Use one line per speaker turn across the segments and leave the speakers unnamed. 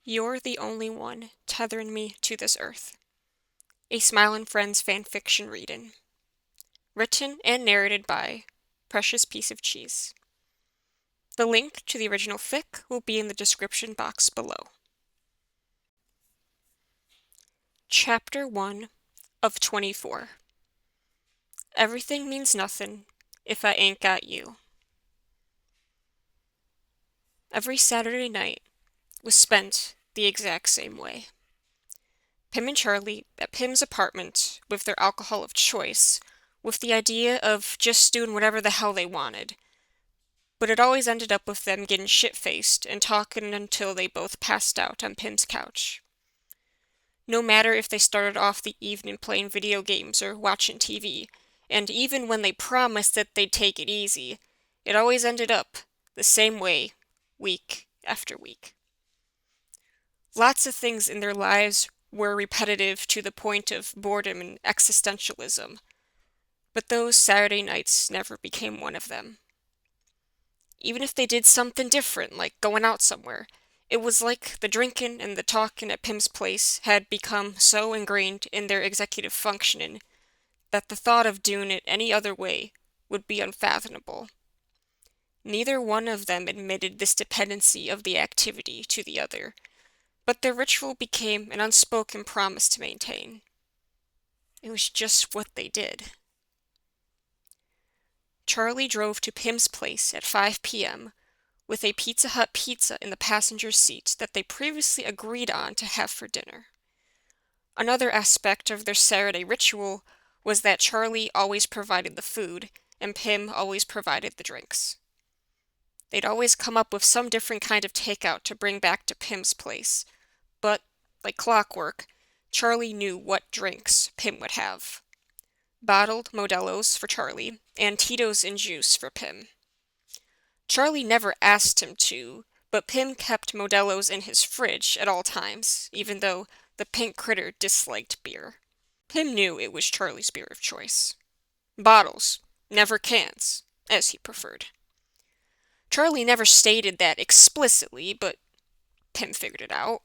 You're the only one tethering me to this earth. A Smilin' Friends fanfiction readin'. Written and narrated by Precious Piece of Cheese. The link to the original fic will be in the description box below. Chapter 1 of 24. Everything means nothing if I ain't got you. Every Saturday night was spent the exact same way. Pim and Charlie at Pim's apartment with their alcohol of choice, with the idea of just doing whatever the hell they wanted. But it always ended up with them getting shit-faced and talking until they both passed out on Pim's couch. No matter if they started off the evening playing video games or watching TV, and even when they promised that they'd take it easy, it always ended up the same way, week after week. Lots of things in their lives were repetitive to the point of boredom and existentialism, but those Saturday nights never became one of them. Even if they did something different, like going out somewhere, it was like the drinking and the talking at Pim's place had become so ingrained in their executive functioning that the thought of doing it any other way would be unfathomable. Neither one of them admitted this dependency of the activity to the other, but their ritual became an unspoken promise to maintain. It was just what they did. Charlie drove to Pim's place at 5 p.m. with a Pizza Hut pizza in the passenger seat that they previously agreed on to have for dinner. Another aspect of their Saturday ritual was that Charlie always provided the food and Pim always provided the drinks. They'd always come up with some different kind of takeout to bring back to Pim's place, but, like clockwork, Charlie knew what drinks Pim would have. Bottled Modelo's for Charlie, and Tito's in juice for Pim. Charlie never asked him to, but Pim kept Modelo's in his fridge at all times, even though the pink critter disliked beer. Pim knew it was Charlie's beer of choice. Bottles, never cans, as he preferred. Charlie never stated that explicitly, but Pim figured it out.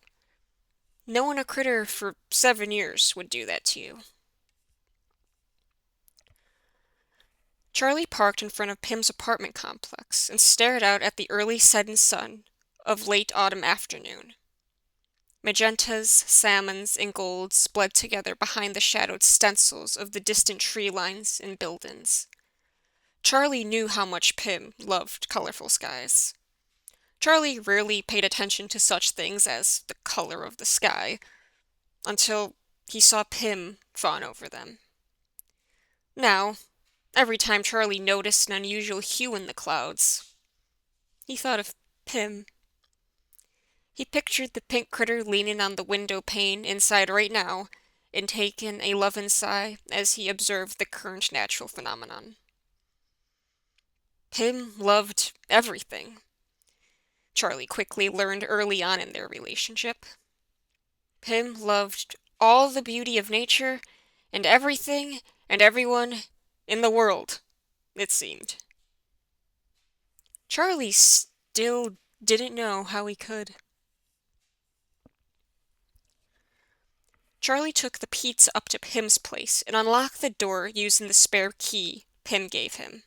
Knowing a critter for 7 years would do that to you. Charlie parked in front of Pim's apartment complex and stared out at the early setting sun of late autumn afternoon. Magentas, salmons, and golds bled together behind the shadowed stencils of the distant tree lines and buildings. Charlie knew how much Pim loved colorful skies. Charlie rarely paid attention to such things as the color of the sky, until he saw Pim fawn over them. Now, every time Charlie noticed an unusual hue in the clouds, he thought of Pim. He pictured the pink critter leaning on the window pane inside right now and taking a loving sigh as he observed the current natural phenomenon. Pim loved everything. Charlie quickly learned early on in their relationship. Pim loved all the beauty of nature and everything and everyone in the world, it seemed. Charlie still didn't know how he could. Charlie took the pizza up to Pim's place and unlocked the door using the spare key Pim gave him.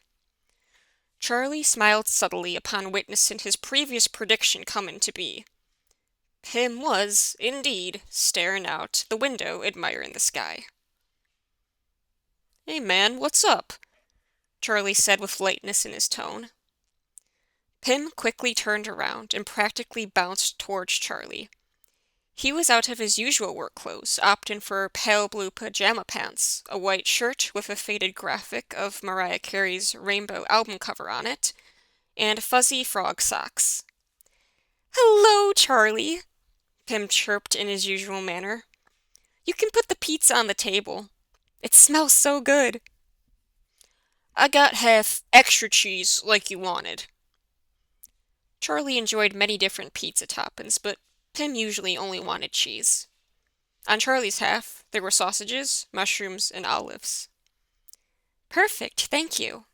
Charlie smiled subtly upon witnessing his previous prediction coming to be. Pim was, indeed, staring out the window admiring the sky. "Hey man, what's up?" Charlie said with lightness in his tone. Pim quickly turned around and practically bounced towards Charlie. He was out of his usual work clothes, opting for pale blue pajama pants, a white shirt with a faded graphic of Mariah Carey's Rainbow album cover on it, and fuzzy frog socks. "Hello, Charlie," Pim chirped in his usual manner. "You can put the pizza on the table. It smells so good." "I got half extra cheese like you wanted." Charlie enjoyed many different pizza toppings, but Pim usually only wanted cheese. On Charlie's half, there were sausages, mushrooms, and olives. "Perfect, thank you."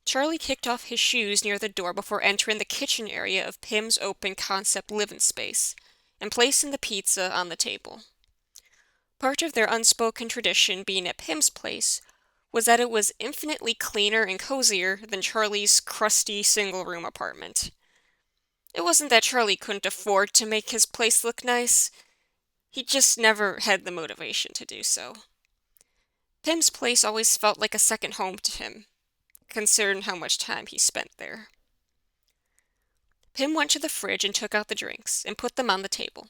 Charlie kicked off his shoes near the door before entering the kitchen area of Pim's open concept living space and placing the pizza on the table. Part of their unspoken tradition being at Pim's place was that it was infinitely cleaner and cozier than Charlie's crusty single-room apartment. It wasn't that Charlie couldn't afford to make his place look nice, he just never had the motivation to do so. Pim's place always felt like a second home to him, considering how much time he spent there. Pim went to the fridge and took out the drinks and put them on the table.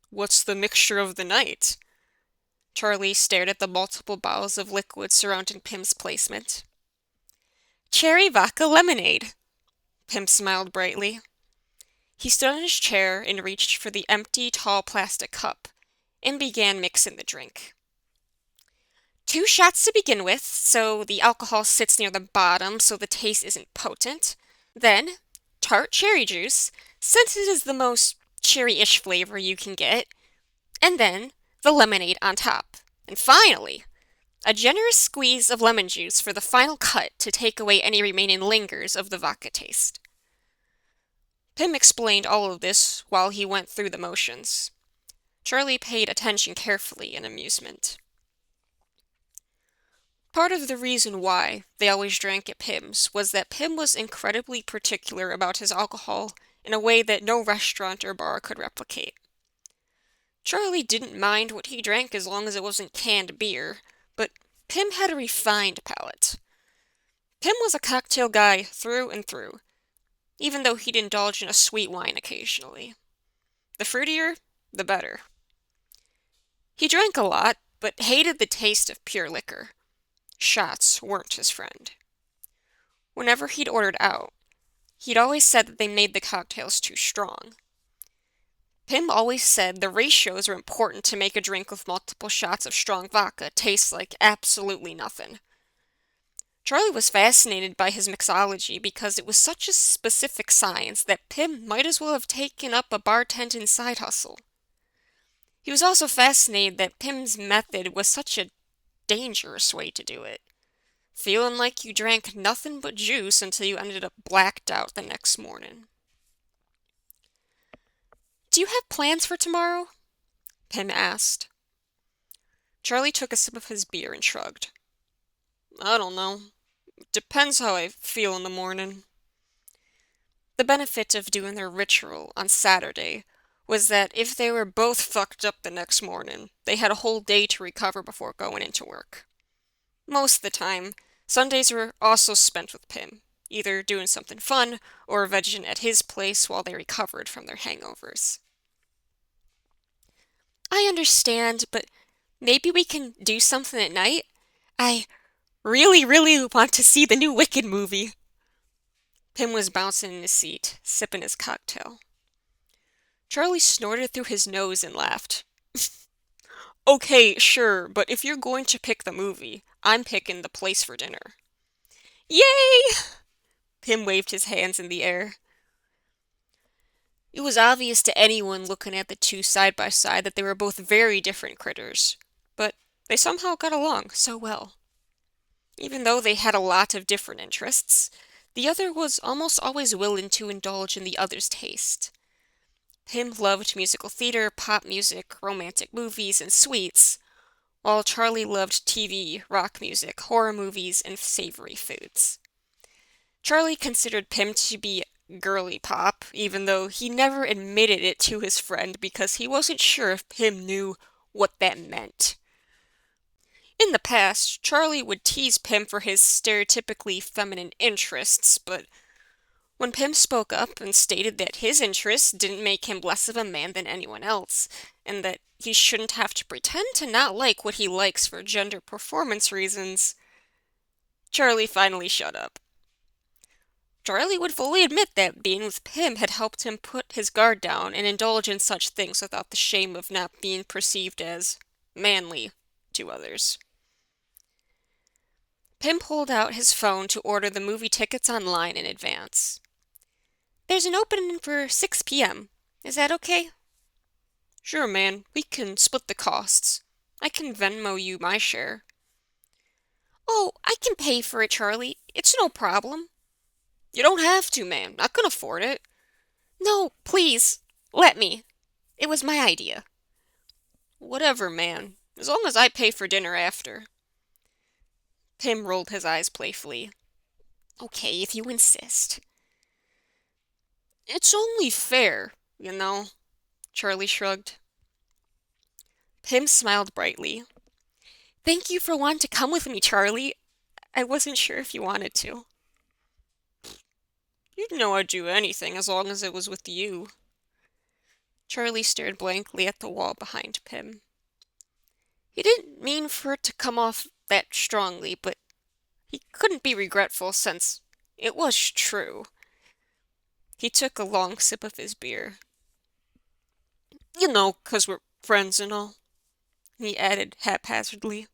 "What's the mixture of the night?" Charlie stared at the multiple bottles of liquid surrounding Pim's placement. "Cherry vodka lemonade." Pim smiled brightly. He stood on his chair and reached for the empty, tall plastic cup and began mixing the drink. 2 shots to begin with, so the alcohol sits near the bottom so the taste isn't potent. Then, tart cherry juice, since it is the most cherry-ish flavor you can get. And then, the lemonade on top. And finally, a generous squeeze of lemon juice for the final cut to take away any remaining lingers of the vodka taste. Pim explained all of this while he went through the motions. Charlie paid attention carefully in amusement. Part of the reason why they always drank at Pim's was that Pim was incredibly particular about his alcohol in a way that no restaurant or bar could replicate. Charlie didn't mind what he drank as long as it wasn't canned beer, but Pim had a refined palate. Pim was a cocktail guy through and through, even though he'd indulge in a sweet wine occasionally. The fruitier, the better. He drank a lot, but hated the taste of pure liquor. Shots weren't his friend. Whenever he'd ordered out, he'd always said that they made the cocktails too strong. Pim always said the ratios are important to make a drink with multiple shots of strong vodka taste like absolutely nothing. Charlie was fascinated by his mixology because it was such a specific science that Pim might as well have taken up a bartending side hustle. He was also fascinated that Pim's method was such a dangerous way to do it, feeling like you drank nothing but juice until you ended up blacked out the next morning. "Do you have plans for tomorrow?" Pim asked. Charlie took a sip of his beer and shrugged. "I don't know. Depends how I feel in the morning." The benefit of doing their ritual on Saturday was that if they were both fucked up the next morning, they had a whole day to recover before going into work. Most of the time, Sundays were also spent with Pim, either doing something fun or vegging at his place while they recovered from their hangovers. "I understand, but maybe we can do something at night? I really, really want to see the new Wicked movie." Pim was bouncing in his seat, sipping his cocktail. Charlie snorted through his nose and laughed. "Okay, sure, but if you're going to pick the movie, I'm picking the place for dinner." "Yay!" Pim waved his hands in the air. It was obvious to anyone looking at the two side by side that they were both very different critters, but they somehow got along so well. Even though they had a lot of different interests, the other was almost always willing to indulge in the other's taste. Pim loved musical theater, pop music, romantic movies, and sweets, while Charlie loved TV, rock music, horror movies, and savory foods. Charlie considered Pim to be girly pop, even though he never admitted it to his friend because he wasn't sure if Pim knew what that meant. In the past, Charlie would tease Pim for his stereotypically feminine interests, but when Pim spoke up and stated that his interests didn't make him less of a man than anyone else, and that he shouldn't have to pretend to not like what he likes for gender performance reasons, Charlie finally shut up. Charlie would fully admit that being with Pim had helped him put his guard down and indulge in such things without the shame of not being perceived as manly to others. Pim pulled out his phone to order the movie tickets online in advance. "There's an opening for 6 p.m. Is that okay?" "Sure, man. We can split the costs. I can Venmo you my share." Oh, I can pay for it, Charlie. It's no problem. You don't have to, man. I can afford it. No, please, let me. It was my idea. Whatever, man. As long as I pay for dinner after. Pim rolled his eyes playfully. Okay, if you insist. It's only fair, you know, Charlie shrugged. Pim smiled brightly. Thank you for wanting to come with me, Charlie. I wasn't sure if you wanted to. You'd know I'd do anything as long as it was with you. Charlie stared blankly at the wall behind Pim. He didn't mean for it to come off that strongly, but he couldn't be regretful since it was true. He took a long sip of his beer. You know, 'cause we're friends and all, he added haphazardly.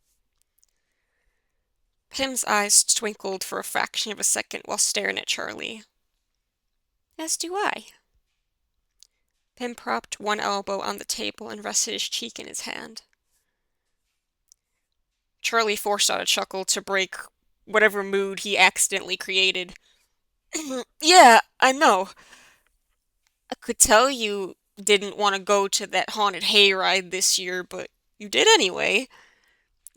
Pim's eyes twinkled for a fraction of a second while staring at Charlie. As do I. Pim propped one elbow on the table and rested his cheek in his hand. Charlie forced out a chuckle to break whatever mood he accidentally created. Yeah, I know. I could tell you didn't want to go to that haunted hayride this year, but you did anyway.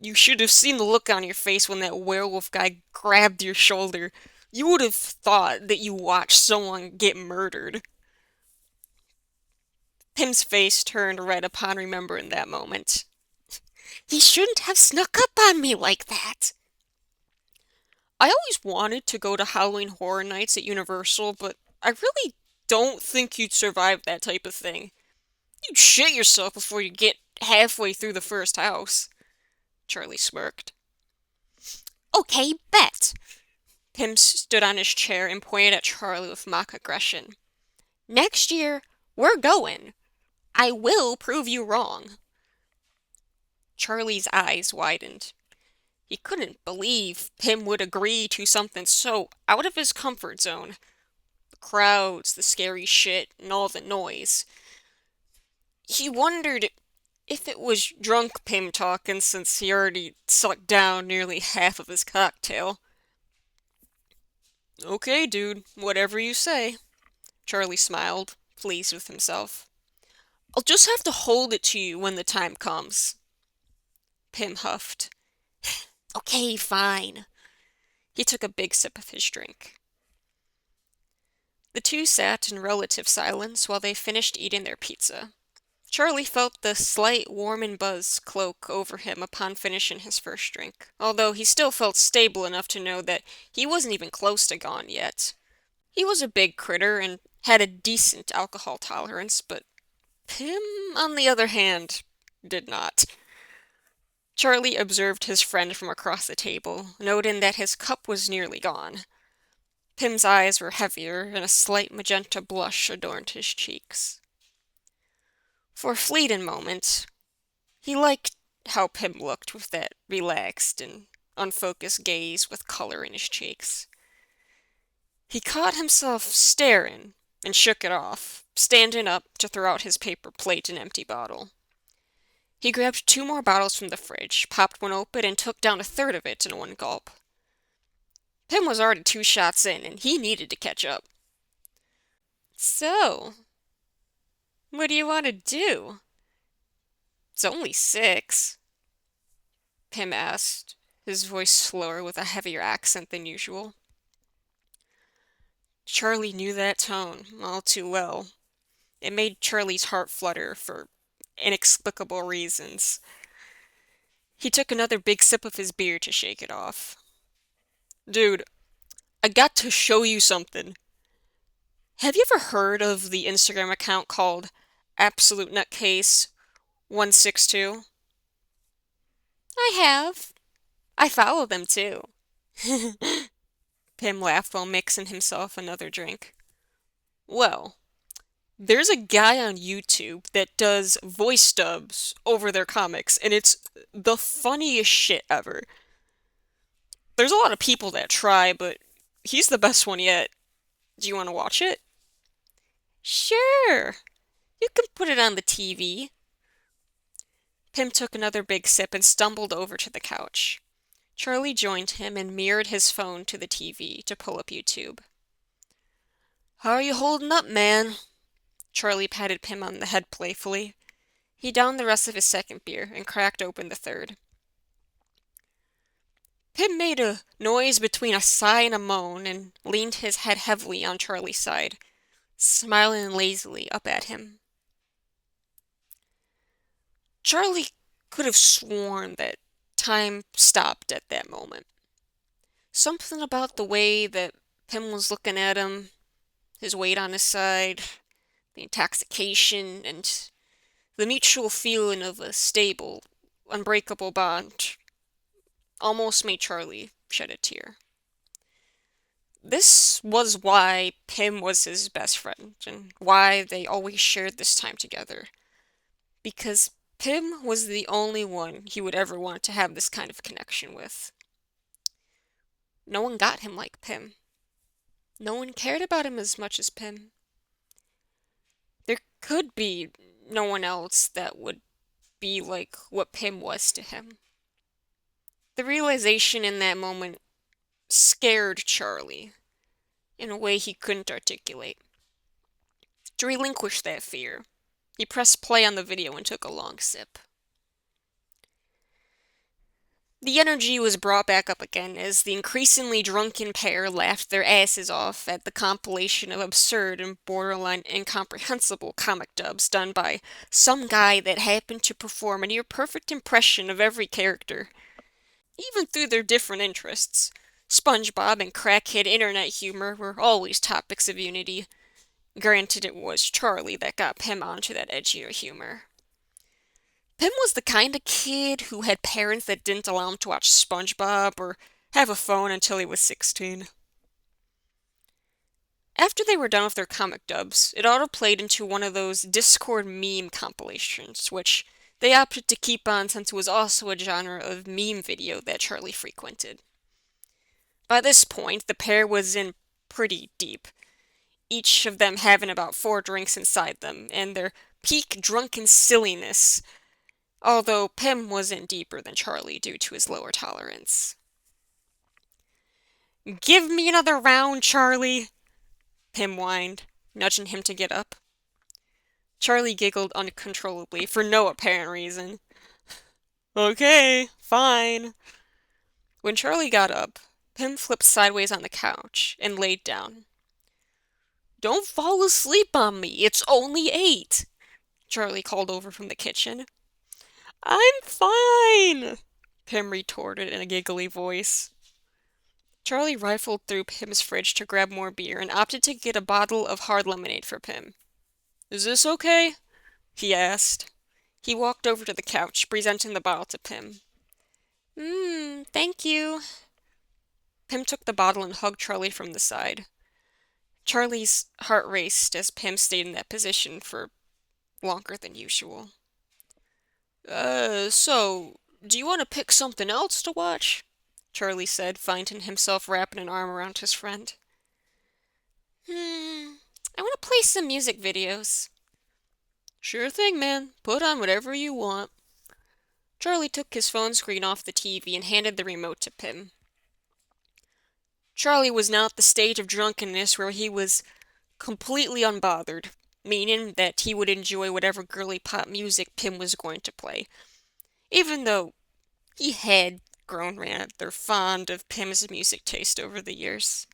You should have seen the look on your face when that werewolf guy grabbed your shoulder. You would have thought that you watched someone get murdered. Pim's face turned red upon remembering that moment. He shouldn't have snuck up on me like that. I always wanted to go to Halloween Horror Nights at Universal, but I really don't think you'd survive that type of thing. You'd shit yourself before you get halfway through the first house. Charlie smirked. Okay, bet. Pim stood on his chair and pointed at Charlie with mock aggression. Next year, we're going. I will prove you wrong. Charlie's eyes widened. He couldn't believe Pim would agree to something so out of his comfort zone. The crowds, the scary shit, and all the noise. He wondered if it was drunk Pim talking since he already sucked down nearly half of his cocktail. Okay, dude, whatever you say, Charlie smiled, pleased with himself. I'll just have to hold it to you when the time comes. Pim huffed. Okay, fine. He took a big sip of his drink. The two sat in relative silence while they finished eating their pizza. Charlie felt the slight warm and buzz cloak over him upon finishing his first drink, although he still felt stable enough to know that he wasn't even close to gone yet. He was a big critter and had a decent alcohol tolerance, but Pim, on the other hand, did not. Charlie observed his friend from across the table, noting that his cup was nearly gone. Pim's eyes were heavier, and a slight magenta blush adorned his cheeks. For a fleeting moment, he liked how Pim looked with that relaxed and unfocused gaze with color in his cheeks. He caught himself staring and shook it off, standing up to throw out his paper plate and empty bottle. He grabbed two more bottles from the fridge, popped one open, and took down a third of it in one gulp. Pim was already 2 shots in, and he needed to catch up. So, what do you want to do? It's only 6, Pim asked, his voice slower with a heavier accent than usual. Charlie knew that tone all too well. It made Charlie's heart flutter for inexplicable reasons. He took another big sip of his beer to shake it off. Dude, I got to show you something. Have you ever heard of the Instagram account called Absolute Nutcase 162? I have. I follow them too. Pim laughed while mixing himself another drink. Well, there's a guy on YouTube that does voice dubs over their comics, and it's the funniest shit ever. There's a lot of people that try, but he's the best one yet. Do you want to watch it? Sure. You can put it on the TV. Pim took another big sip and stumbled over to the couch. Charlie joined him and mirrored his phone to the TV to pull up YouTube. "How are you holding up, man?" Charlie patted Pim on the head playfully. He downed the rest of his second beer and cracked open the third. Pim made a noise between a sigh and a moan and leaned his head heavily on Charlie's side, smiling lazily up at him. Charlie could have sworn that time stopped at that moment. Something about the way that Pim was looking at him, his weight on his side, the intoxication, and the mutual feeling of a stable, unbreakable bond almost made Charlie shed a tear. This was why Pim was his best friend, and why they always shared this time together. Because Pim was the only one he would ever want to have this kind of connection with. No one got him like Pim. No one cared about him as much as Pim. There could be no one else that would be like what Pim was to him. The realization in that moment scared Charlie in a way he couldn't articulate. To relinquish that fear, he pressed play on the video and took a long sip. The energy was brought back up again as the increasingly drunken pair laughed their asses off at the compilation of absurd and borderline incomprehensible comic dubs done by some guy that happened to perform a near-perfect impression of every character. Even through their different interests, SpongeBob and crackhead internet humor were always topics of unity. Granted, it was Charlie that got Pim onto that edgier humor. Pim was the kind of kid who had parents that didn't allow him to watch SpongeBob or have a phone until he was 16. After they were done with their comic dubs, it auto-played into one of those Discord meme compilations, which they opted to keep on since it was also a genre of meme video that Charlie frequented. By this point, the pair was in pretty deep, each of them having about 4 drinks inside them, and their peak drunken silliness, although Pim wasn't deeper than Charlie due to his lower tolerance. "Give me another round, Charlie," Pim whined, nudging him to get up. Charlie giggled uncontrollably for no apparent reason. "Okay, fine." When Charlie got up, Pim flipped sideways on the couch and laid down. "Don't fall asleep on me, it's only 8," Charlie called over from the kitchen. "I'm fine," Pim retorted in a giggly voice. Charlie rifled through Pim's fridge to grab more beer and opted to get a bottle of hard lemonade for Pim. "Is this okay?" he asked. He walked over to the couch, presenting the bottle to Pim. Thank you." Pim took the bottle and hugged Charlie from the side. Charlie's heart raced as Pim stayed in that position for longer than usual. So, do you want to pick something else to watch?" Charlie said, finding himself wrapping an arm around his friend. I want to play some music videos." "Sure thing, man. Put on whatever you want." Charlie took his phone screen off the TV and handed the remote to Pim. Charlie was now at the stage of drunkenness where he was completely unbothered, meaning that he would enjoy whatever girly pop music Pim was going to play, even though he had grown rather fond of Pim's music taste over the years.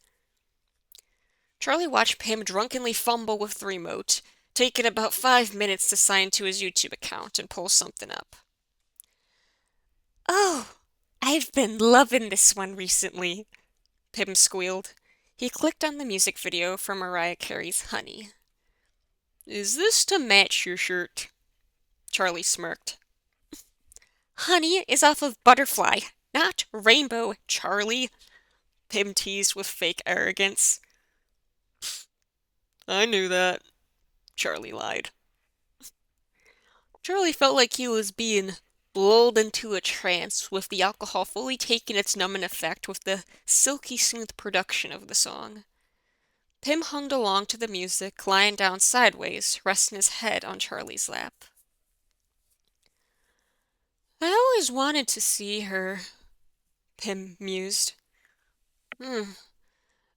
Charlie watched Pim drunkenly fumble with the remote, taking about 5 minutes to sign to his YouTube account and pull something up. "Oh, I've been loving this one recently," Pim squealed. He clicked on the music video from Mariah Carey's Honey. "Is this to match your shirt?" Charlie smirked. "Honey is off of Butterfly, not Rainbow, Charlie," Pim teased with fake arrogance. "I knew that," Charlie lied. Charlie felt like he was being lulled into a trance, with the alcohol fully taking its numbing effect with the silky smooth production of the song. Pim hummed along to the music, lying down sideways, resting his head on Charlie's lap. "I always wanted to see her," Pim mused. Hmm.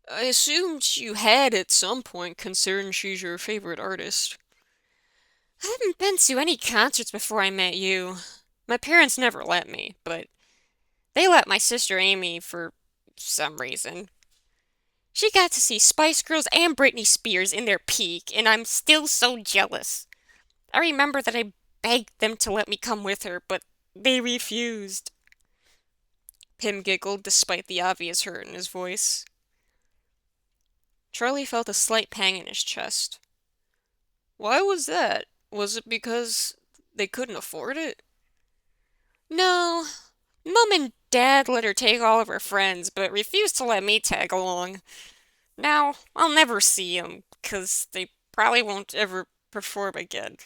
I assumed you had at some point, considering she's your favorite artist. I haven't been to any concerts before I met you. My parents never let me, but they let my sister Amy for some reason. She got to see Spice Girls and Britney Spears in their peak, and I'm still so jealous. I remember that I begged them to let me come with her, but they refused. Pim giggled despite the obvious hurt in his voice. Charlie felt a slight pang in his chest. Why was that? Was it because they couldn't afford it? No. Mum and Dad let her take all of her friends, but refused to let me tag along. Now, I'll never see 'em, 'cause they probably won't ever perform again.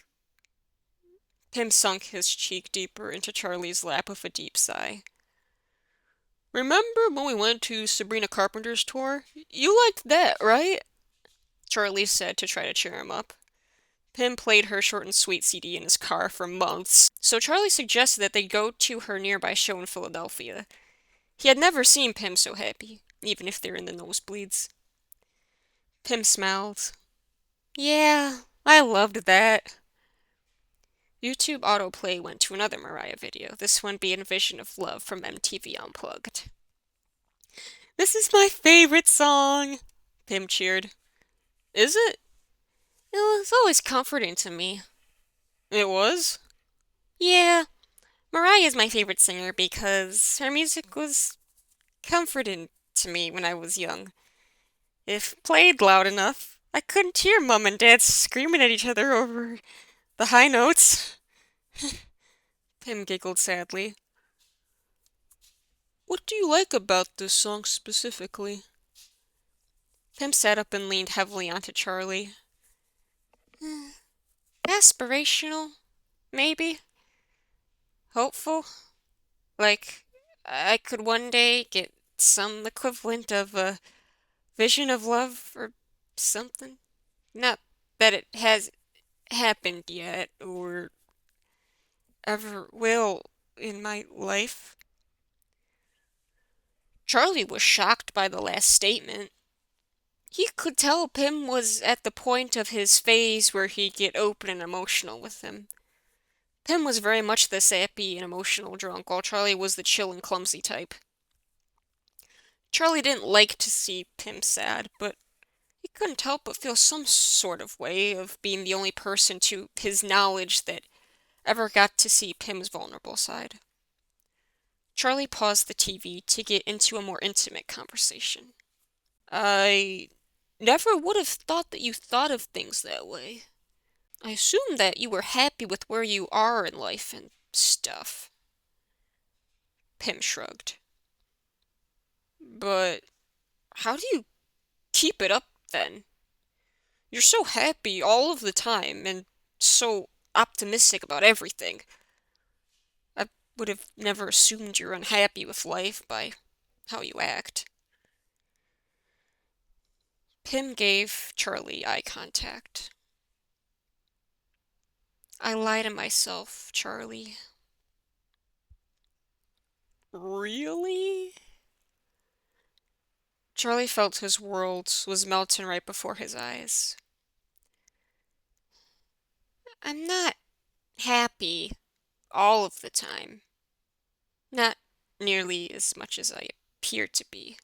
Pim sunk his cheek deeper into Charlie's lap with a deep sigh. Remember when we went to Sabrina Carpenter's tour? You liked that, right? Charlie said to try to cheer him up. Pim played her short and sweet CD in his car for months, so Charlie suggested that they go to her nearby show in Philadelphia. He had never seen Pim so happy, even if they're in the nosebleeds. Pim smiled. Yeah, I loved that. YouTube autoplay went to another Mariah video, this one being Vision of Love from MTV Unplugged. This is my favorite song, Pim cheered. Is it? It was always comforting to me. It was? Yeah, Mariah's my favorite singer because her music was comforting to me when I was young. If played loud enough, I couldn't hear Mum and Dad screaming at each other over the high notes. Pim giggled sadly. What do you like about this song specifically? Pim sat up and leaned heavily onto Charlie. Aspirational, maybe? Hopeful? Like, I could one day get some equivalent of a vision of love or something? Not that it has happened yet or ever will in my life. Charlie was shocked by the last statement. He could tell Pim was at the point of his phase where he'd get open and emotional with him. Pim was very much the sappy and emotional drunk, while Charlie was the chill and clumsy type. Charlie didn't like to see Pim sad, but he couldn't help but feel some sort of way of being the only person to his knowledge that ever got to see Pim's vulnerable side. Charlie paused the TV to get into a more intimate conversation. I never would have thought that you thought of things that way. I assumed that you were happy with where you are in life and stuff. Pim shrugged. But how do you keep it up then? You're so happy all of the time and so optimistic about everything. I would have never assumed you're unhappy with life by how you act. Pim gave Charlie eye contact. I lie to myself, Charlie. Really? Charlie felt his world was melting right before his eyes. I'm not happy all of the time. Not nearly as much as I appear to be.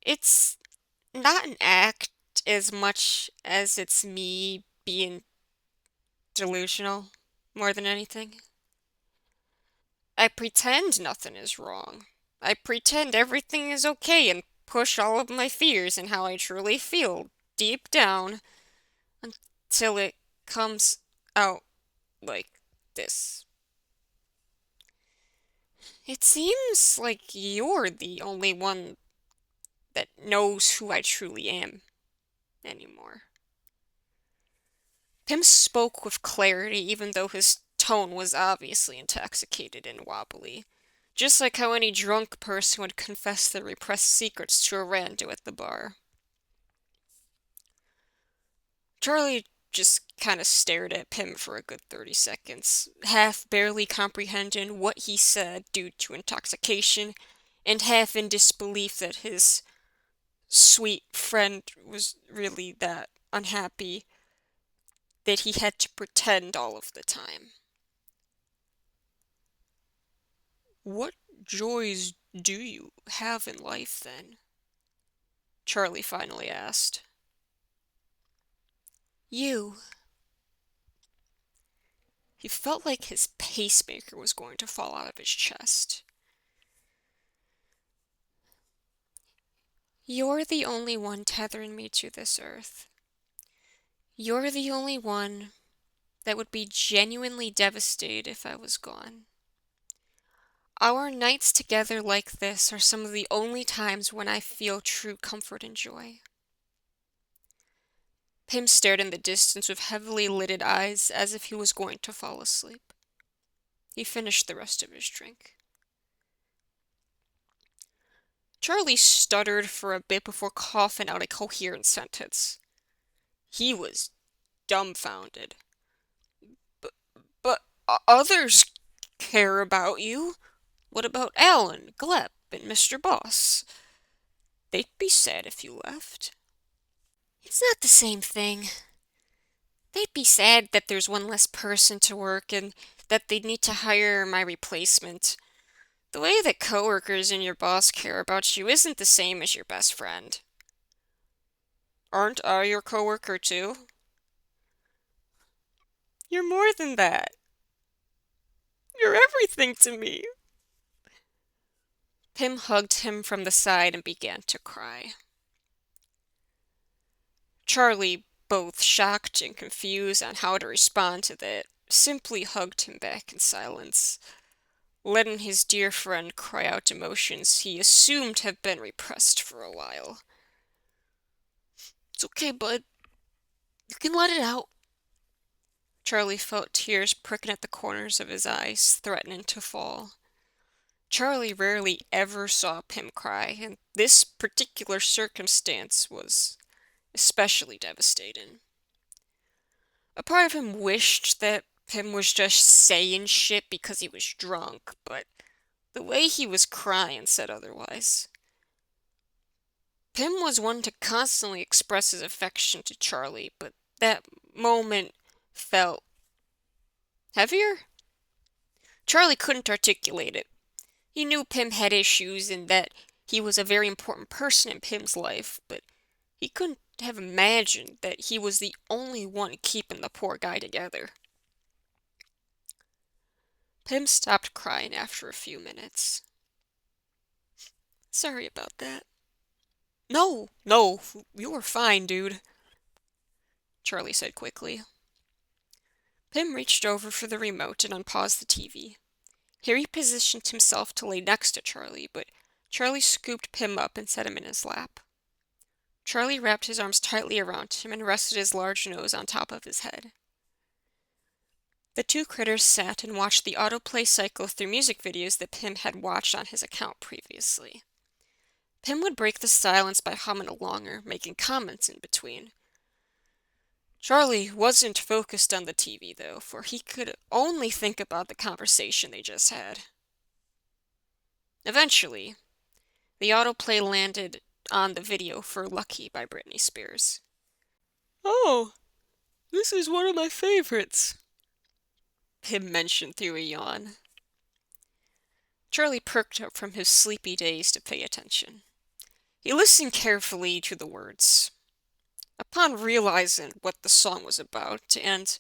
It's not an act as much as it's me being delusional more than anything. I pretend nothing is wrong. I pretend everything is okay and push all of my fears and how I truly feel deep down until it comes out like this. It seems like you're the only one that knows who I truly am anymore. Pym spoke with clarity, even though his tone was obviously intoxicated and wobbly. Just like how any drunk person would confess their repressed secrets to a rando at the bar. Charlie just kind of stared at Pym for a good 30 seconds, half barely comprehending what he said due to intoxication, and half in disbelief that his sweet friend was really that unhappy that he had to pretend all of the time. "What joys do you have in life, then?" Charlie finally asked. "You." He felt like his pacemaker was going to fall out of his chest. "You're the only one tethering me to this earth. You're the only one that would be genuinely devastated if I was gone. Our nights together like this are some of the only times when I feel true comfort and joy." Pym stared in the distance with heavily lidded eyes as if he was going to fall asleep. He finished the rest of his drink. Charlie stuttered for a bit before coughing out a coherent sentence. He was dumbfounded. But, but others care about you. What about Alan, Gleb, and Mr. Boss? They'd be sad if you left." "It's not the same thing. They'd be sad that there's one less person to work and that they'd need to hire my replacement. The way that coworkers and your boss care about you isn't the same as your best friend." "Aren't I your coworker too?" "You're more than that. You're everything to me." Pym hugged him from the side and began to cry. Charlie, both shocked and confused on how to respond to that, simply hugged him back in silence, letting his dear friend cry out emotions he assumed had been repressed for a while. "It's okay, bud. You can let it out." Charlie felt tears pricking at the corners of his eyes, threatening to fall. Charlie rarely ever saw Pym cry, and this particular circumstance was especially devastating. A part of him wished that Pym was just saying shit because he was drunk, but the way he was crying said otherwise. Pym was one to constantly express his affection to Charlie, but that moment felt heavier? Charlie couldn't articulate it. He knew Pym had issues and that he was a very important person in Pym's life, but he couldn't have imagined that he was the only one keeping the poor guy together. Pym stopped crying after a few minutes. "Sorry about that." No, you were fine, dude," Charlie said quickly. Pym reached over for the remote and unpaused the TV. He repositioned himself to lay next to Charlie, but Charlie scooped Pym up and set him in his lap. Charlie wrapped his arms tightly around him and rested his large nose on top of his head. The two critters sat and watched the autoplay cycle through music videos that Pym had watched on his account previously. Pym would break the silence by humming along or making comments in between. Charlie wasn't focused on the TV, though, for he could only think about the conversation they just had. Eventually, the autoplay landed on the video for Lucky by Britney Spears. "Oh, this is one of my favorites," Pym mentioned through a yawn. Charlie perked up from his sleepy daze to pay attention. He listened carefully to the words. Upon realizing what the song was about and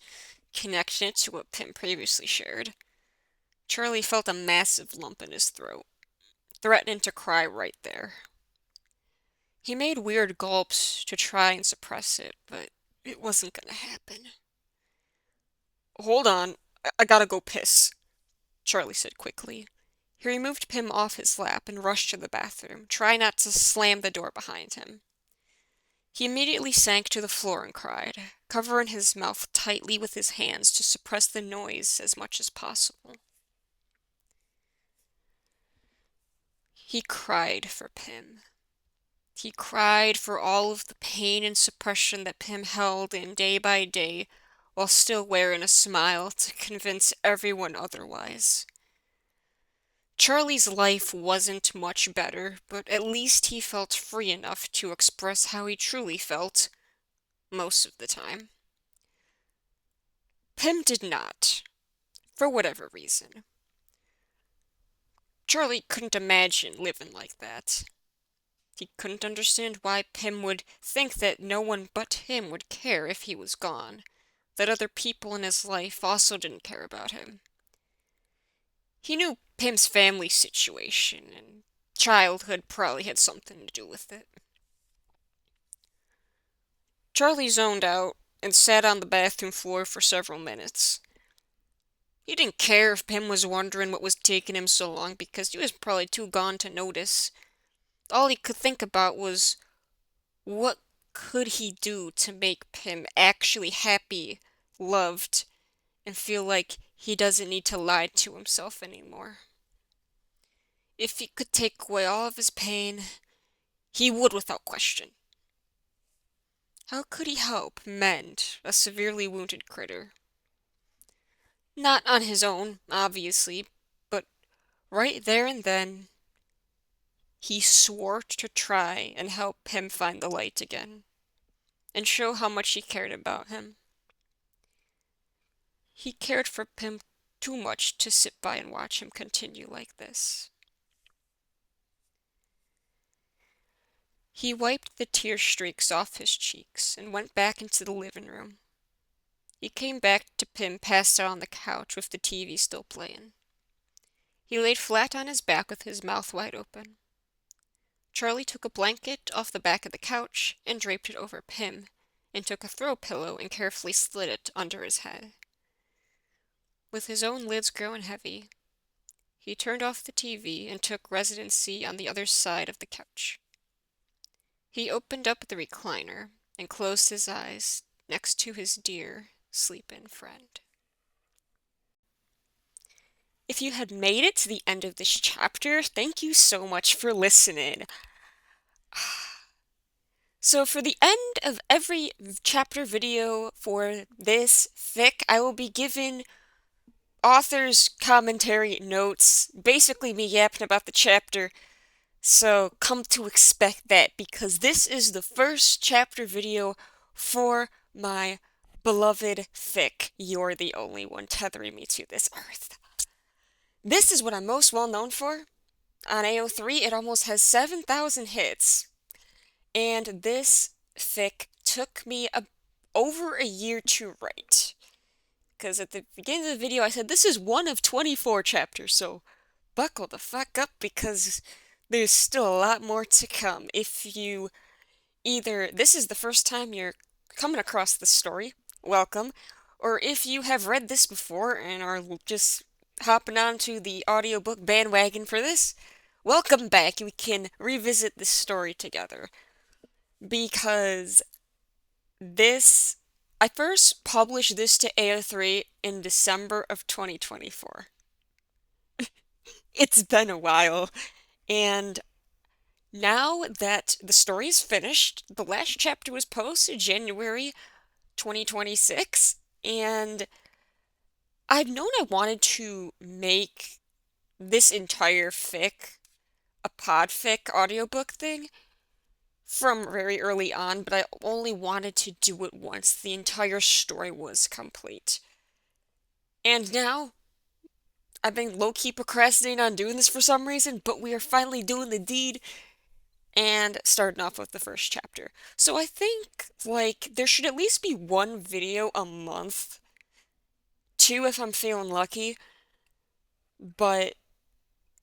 connecting it to what Pym previously shared, Charlie felt a massive lump in his throat, threatening to cry right there. He made weird gulps to try and suppress it, but it wasn't gonna happen. "Hold on, I gotta go piss," Charlie said quickly. He removed Pym off his lap and rushed to the bathroom, trying not to slam the door behind him. He immediately sank to the floor and cried, covering his mouth tightly with his hands to suppress the noise as much as possible. He cried for Pym. He cried for all of the pain and suppression that Pym held in day by day, while still wearing a smile to convince everyone otherwise. Charlie's life wasn't much better, but at least he felt free enough to express how he truly felt most of the time. Pym did not, for whatever reason. Charlie couldn't imagine living like that. He couldn't understand why Pym would think that no one but him would care if he was gone, that other people in his life also didn't care about him. He knew Pym's family situation, and childhood probably had something to do with it. Charlie zoned out and sat on the bathroom floor for several minutes. He didn't care if Pym was wondering what was taking him so long because he was probably too gone to notice. All he could think about was what could he do to make Pym actually happy, loved, and feel like he doesn't need to lie to himself anymore. If he could take away all of his pain, he would without question. How could he help mend a severely wounded critter? Not on his own, obviously, but right there and then, he swore to try and help him find the light again, and show how much he cared about him. He cared for Pym too much to sit by and watch him continue like this. He wiped the tear streaks off his cheeks and went back into the living room. He came back to Pym passed out on the couch with the TV still playing. He laid flat on his back with his mouth wide open. Charlie took a blanket off the back of the couch and draped it over Pym, and took a throw pillow and carefully slid it under his head. With his own lids growing heavy, he turned off the TV and took residency on the other side of the couch. He opened up the recliner and closed his eyes next to his dear, sleeping friend. If you had made it to the end of this chapter, thank you so much for listening. So for the end of every chapter video for this fic, I will be giving author's commentary notes, basically me yapping about the chapter. So come to expect that, because this is the first chapter video for my beloved fic, You're the Only One Tethering Me to This Earth. This is what I'm most well known for. On AO3, it almost has 7,000 hits. And this fic took me over a year to write. Because at the beginning of the video, I said this is one of 24 chapters, so buckle the fuck up, because there's still a lot more to come. If you either this is the first time you're coming across this story, welcome, or if you have read this before and are just hopping onto the audiobook bandwagon for this, welcome back. We can revisit this story together. Because I first published this to AO3 in December of 2024. It's been a while, and now that the story is finished, the last chapter was posted January 2026, and I've known I wanted to make this entire fic a podfic audiobook thing from very early on, but I only wanted to do it once the entire story was complete. And now, I've been low-key procrastinating on doing this for some reason, but we are finally doing the deed and starting off with the first chapter. So I think, there should at least be one video a month. 2 if I'm feeling lucky. But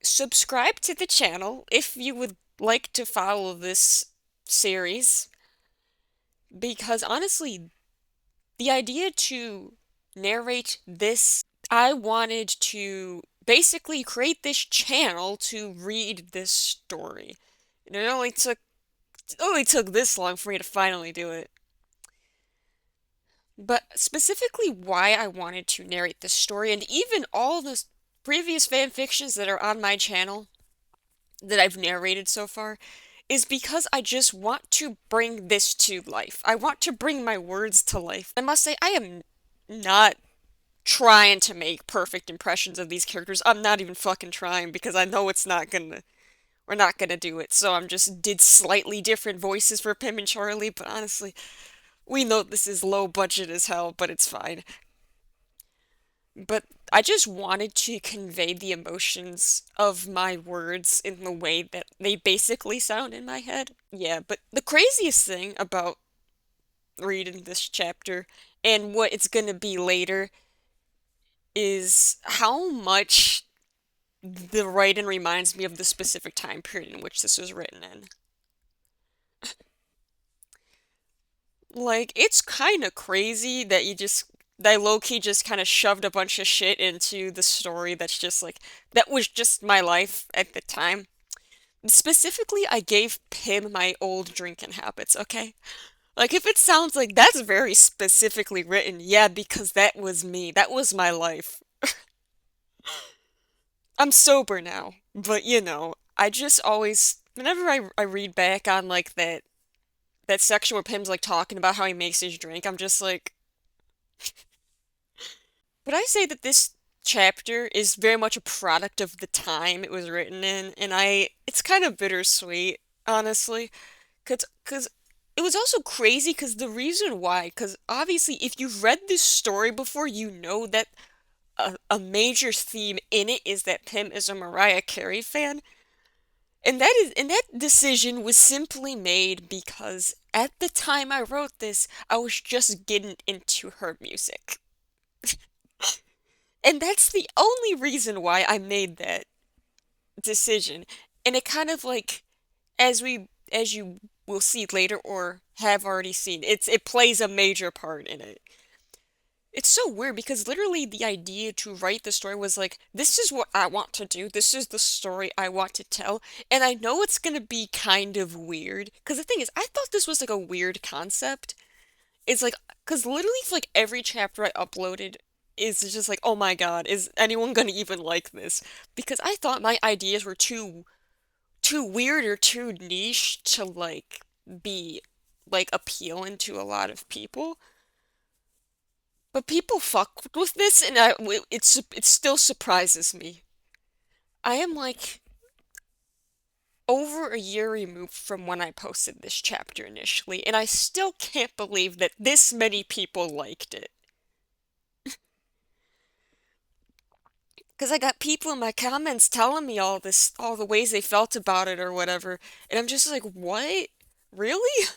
subscribe to the channel if you would like to follow this series. Because honestly, the idea to narrate this, I wanted to basically create this channel to read this story. And it only took this long for me to finally do it. But specifically why I wanted to narrate this story, and even all the previous fanfictions that are on my channel that I've narrated so far, is because I just want to bring this to life. I want to bring my words to life. I must say, I am not trying to make perfect impressions of these characters. I'm not even fucking trying because I know it's not gonna we're not gonna do it. So I'm just did slightly different voices for Pim and Charlie, but honestly, we know this is low budget as hell, but it's fine. But I just wanted to convey the emotions of my words in the way that they basically sound in my head. Yeah, but the craziest thing about reading this chapter and what it's gonna be later is how much the writing reminds me of the specific time period in which this was written in. Like, it's kind of crazy that that low-key just kind of shoved a bunch of shit into the story that's just like, that was just my life at the time. Specifically, I gave Pim my old drinking habits, okay? Like, if it sounds like that's very specifically written, yeah, because that was me. That was my life. I'm sober now, but I just always, whenever I read back on like that section where Pim's like talking about how he makes his drink, I'm just like, would I say that this chapter is very much a product of the time it was written in, and it's kind of bittersweet, honestly, cause it was also crazy, cause the reason why, cause obviously if you've read this story before, you know that a major theme in it is that Pim is a Mariah Carey fan. And that decision was simply made because at the time I wrote this, I was just getting into her music. And that's the only reason why I made that decision. And it kind of like as you will see later or have already seen, it plays a major part in it. It's so weird because literally the idea to write the story was like, this is what I want to do. This is the story I want to tell. And I know it's gonna be kind of weird. Because the thing is, I thought this was like a weird concept. It's like, because literally for like every chapter I uploaded is just like, oh my God, is anyone gonna even like this? Because I thought my ideas were too weird or too niche to like be like appealing to a lot of people. But people fuck with this, and it still surprises me. I am like over a year removed from when I posted this chapter initially, and I still can't believe that this many people liked it. Because I got people in my comments telling me all the ways they felt about it or whatever, and I'm just like, what? Really?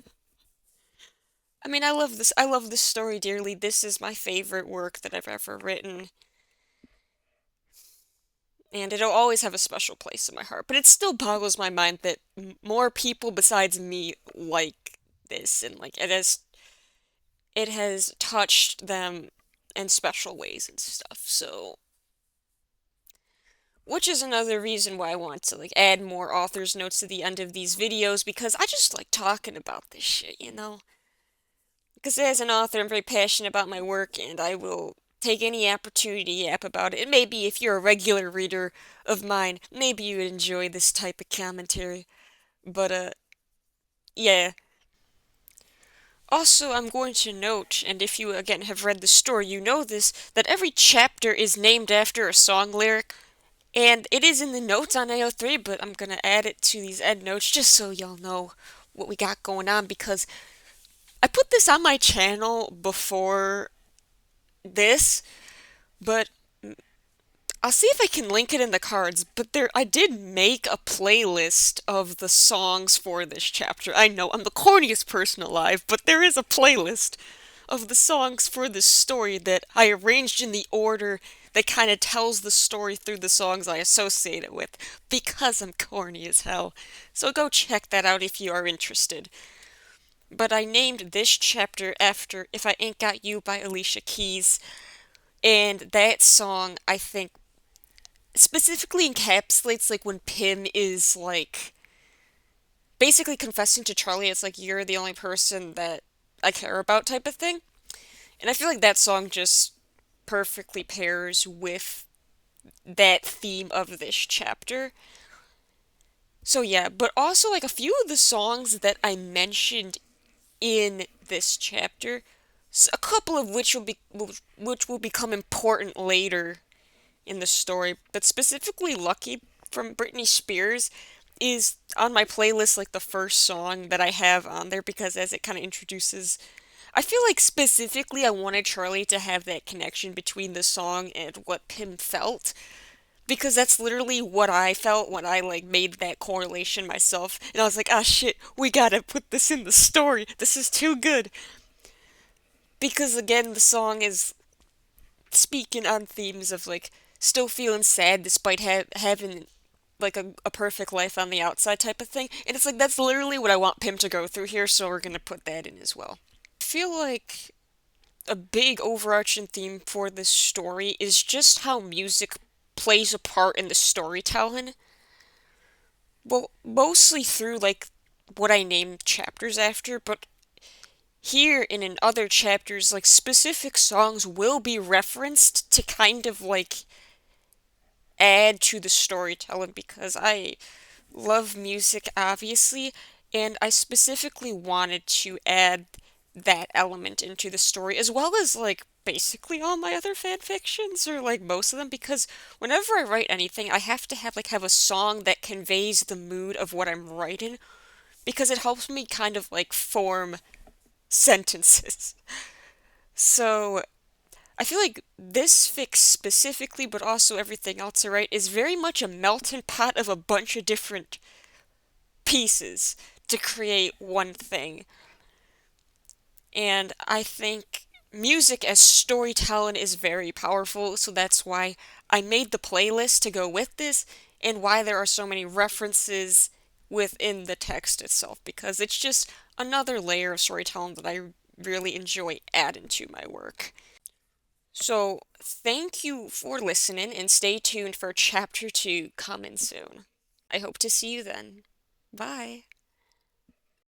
I mean, I love this. I love this story dearly. This is my favorite work that I've ever written. And it'll always have a special place in my heart. But it still boggles my mind that more people besides me like this, and like it has touched them in special ways and stuff. So, which is another reason why I want to like add more author's notes to the end of these videos because I just like talking about this shit. Because as an author, I'm very passionate about my work, and I will take any opportunity to yap about it. And maybe if you're a regular reader of mine, maybe you would enjoy this type of commentary. But, yeah. Also, I'm going to note, and if you again have read the story, you know this, that every chapter is named after a song lyric. And it is in the notes on AO3, but I'm gonna add it to these end notes just so y'all know what we got going on because I put this on my channel before this, but I'll see if I can link it in the cards. But I did make a playlist of the songs for this chapter. I know I'm the corniest person alive, but there is a playlist of the songs for this story that I arranged in the order that kind of tells the story through the songs I associate it with, because I'm corny as hell. So go check that out if you are interested. But I named this chapter after If I Ain't Got You by Alicia Keys. And that song, I think, specifically encapsulates like when Pim is like basically confessing to Charlie, it's like you're the only person that I care about type of thing. And I feel like that song just perfectly pairs with that theme of this chapter. So yeah, but also like a few of the songs that I mentioned in this chapter A couple of which will become important later in the story, but specifically Lucky from Britney Spears is on my playlist like the first song that I have on there because as it kind of introduces I feel like specifically I wanted Charlie to have that connection between the song and what Pim felt because that's literally what I felt when I like made that correlation myself and I was like, "Ah shit, we got to put this in the story. This is too good." Because again, the song is speaking on themes of like still feeling sad despite having like a perfect life on the outside type of thing. And it's like that's literally what I want Pim to go through here, so we're gonna put that in as well. I feel like a big overarching theme for this story is just how music plays a part in the storytelling. Well, mostly through like what I named chapters after, but here and in other chapters, like specific songs will be referenced to kind of like add to the storytelling because I love music, obviously, and I specifically wanted to add that element into the story, as well as like basically all my other fan fictions, or like most of them, because whenever I write anything, I have to have a song that conveys the mood of what I'm writing, because it helps me kind of like form sentences. So I feel like this fic specifically, but also everything else I write, is very much a melting pot of a bunch of different pieces to create one thing. And I think music as storytelling is very powerful, so that's why I made the playlist to go with this, and why there are so many references within the text itself, because it's just another layer of storytelling that I really enjoy adding to my work. So, thank you for listening, and stay tuned for chapter 2 coming soon. I hope to see you then. Bye.